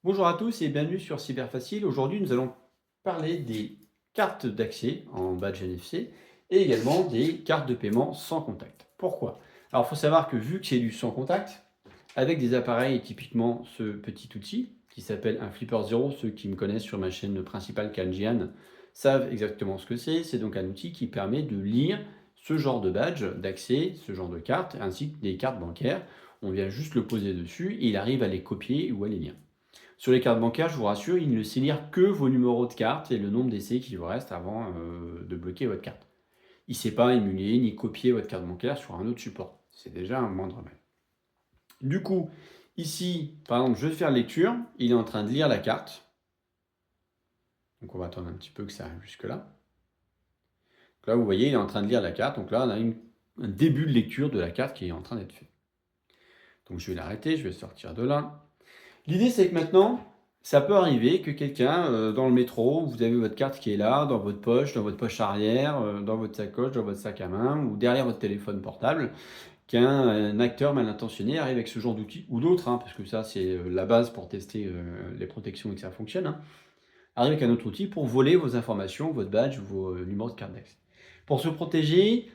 Bonjour à tous et bienvenue sur Cyberfacile. Aujourd'hui, nous allons parler des cartes d'accès en badge NFC et également des cartes de paiement sans contact. Pourquoi? Alors, il faut savoir que vu que c'est du sans contact, avec des appareils et typiquement ce petit outil qui s'appelle un Flipper Zero, ceux qui me connaissent sur ma chaîne principale Kanjian savent exactement ce que c'est. C'est donc un outil qui permet de lire ce genre de badge d'accès, ce genre de carte, ainsi que des cartes bancaires. On vient juste le poser dessus et il arrive à les copier ou à les lire. Sur les cartes bancaires, je vous rassure, il ne sait lire que vos numéros de carte et le nombre d'essais qui vous reste avant de bloquer votre carte. Il ne sait pas émuler ni copier votre carte bancaire sur un autre support. C'est déjà un moindre mal. Du coup, ici, par exemple, je vais faire lecture. Il est en train de lire la carte. Donc on va attendre un petit peu que ça arrive jusque-là. Donc là, vous voyez, il est en train de lire la carte. Donc là, on a un début de lecture de la carte qui est en train d'être fait. Donc je vais l'arrêter, je vais sortir de là. L'idée, c'est que maintenant, ça peut arriver que quelqu'un, dans le métro, vous avez votre carte qui est là, dans votre poche arrière, dans votre sacoche, dans votre sac à main ou derrière votre téléphone portable, qu'un acteur mal intentionné arrive avec ce genre d'outil ou d'autres, hein, parce que ça, c'est, la base pour tester, les protections et que ça fonctionne, hein. Arrive avec un autre outil pour voler vos informations, votre badge, vos, numéros de carte d'accès. Pour se protéger,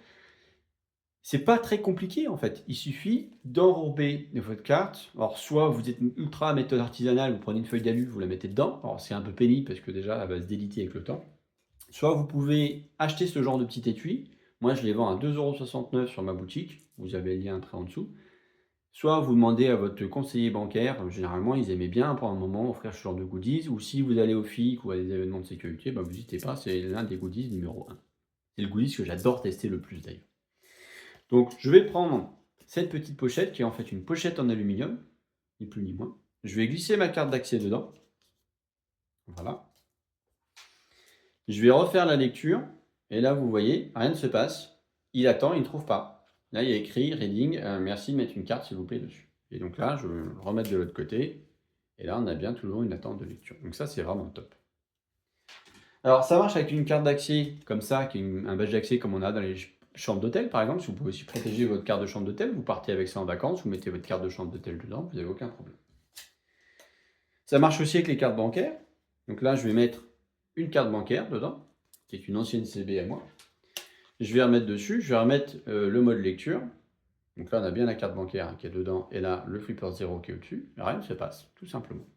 c'est pas très compliqué en fait. Il suffit d'enrober votre carte. Alors, soit vous êtes une ultra méthode artisanale, vous prenez une feuille d'alu, vous la mettez dedans. Alors, c'est un peu pénible parce que déjà, elle va se déliter avec le temps. Soit vous pouvez acheter ce genre de petit étui. Moi, je les vends à 2,69 € sur ma boutique. Vous avez le lien après en dessous. Soit vous demandez à votre conseiller bancaire. Généralement, ils aimaient bien pour un moment offrir ce genre de goodies. Ou si vous allez au FIC ou à des événements de sécurité, bah, vous n'hésitez pas, c'est l'un des goodies numéro un. C'est le goodies que j'adore tester le plus d'ailleurs. Donc, je vais prendre cette petite pochette qui est en fait une pochette en aluminium, ni plus ni moins. Je vais glisser ma carte d'accès dedans. Voilà. Je vais refaire la lecture. Et là, vous voyez, rien ne se passe. Il attend, il ne trouve pas. Là, il y a écrit Reading, merci de mettre une carte, s'il vous plaît, dessus. Et donc là, je vais le remettre de l'autre côté. Et là, on a bien toujours une attente de lecture. Donc ça, c'est vraiment top. Alors, ça marche avec une carte d'accès comme ça, qui est un badge d'accès comme on a dans les chambres d'hôtel, par exemple. Si vous pouvez aussi protéger votre carte de chambre d'hôtel, vous partez avec ça en vacances, vous mettez votre carte de chambre d'hôtel dedans, vous n'avez aucun problème. Ça marche aussi avec les cartes bancaires. Donc là, je vais mettre une carte bancaire dedans, qui est une ancienne CB à moi. Je vais remettre dessus, je vais remettre le mode lecture. Donc là, on a bien la carte bancaire qui est dedans, et là, le Flipper Zero qui est au-dessus. Rien ne se passe, tout simplement.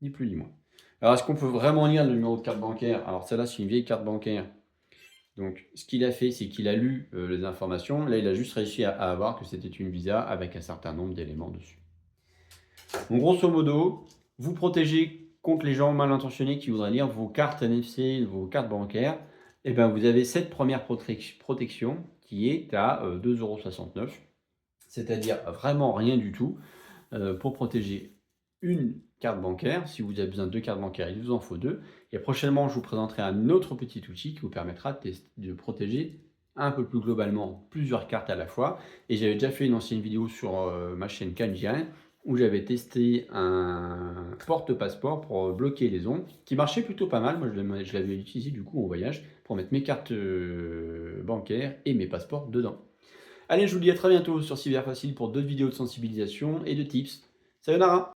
Ni plus ni moins. Alors, est-ce qu'on peut vraiment lire le numéro de carte bancaire? Alors, celle-là, c'est une vieille carte bancaire. Donc, ce qu'il a fait, c'est qu'il a lu les informations. Là, il a juste réussi à avoir que c'était une Visa avec un certain nombre d'éléments dessus. Donc, grosso modo, vous protégez contre les gens mal intentionnés qui voudraient lire vos cartes NFC, vos cartes bancaires. Et bien, vous avez cette première protection qui est à 2,69 €, c'est-à-dire vraiment rien du tout pour protéger une carte bancaire. Si vous avez besoin de 2 cartes bancaires, il vous en faut 2. Et prochainement, je vous présenterai un autre petit outil qui vous permettra de protéger un peu plus globalement plusieurs cartes à la fois. Et j'avais déjà fait une ancienne vidéo sur ma chaîne Kanjian où j'avais testé un porte-passeport pour bloquer les ondes qui marchait plutôt pas mal. Moi, je l'avais utilisé du coup en voyage pour mettre mes cartes bancaires et mes passeports dedans. Allez, je vous dis à très bientôt sur Cyberfacile pour d'autres vidéos de sensibilisation et de tips. Sayonara!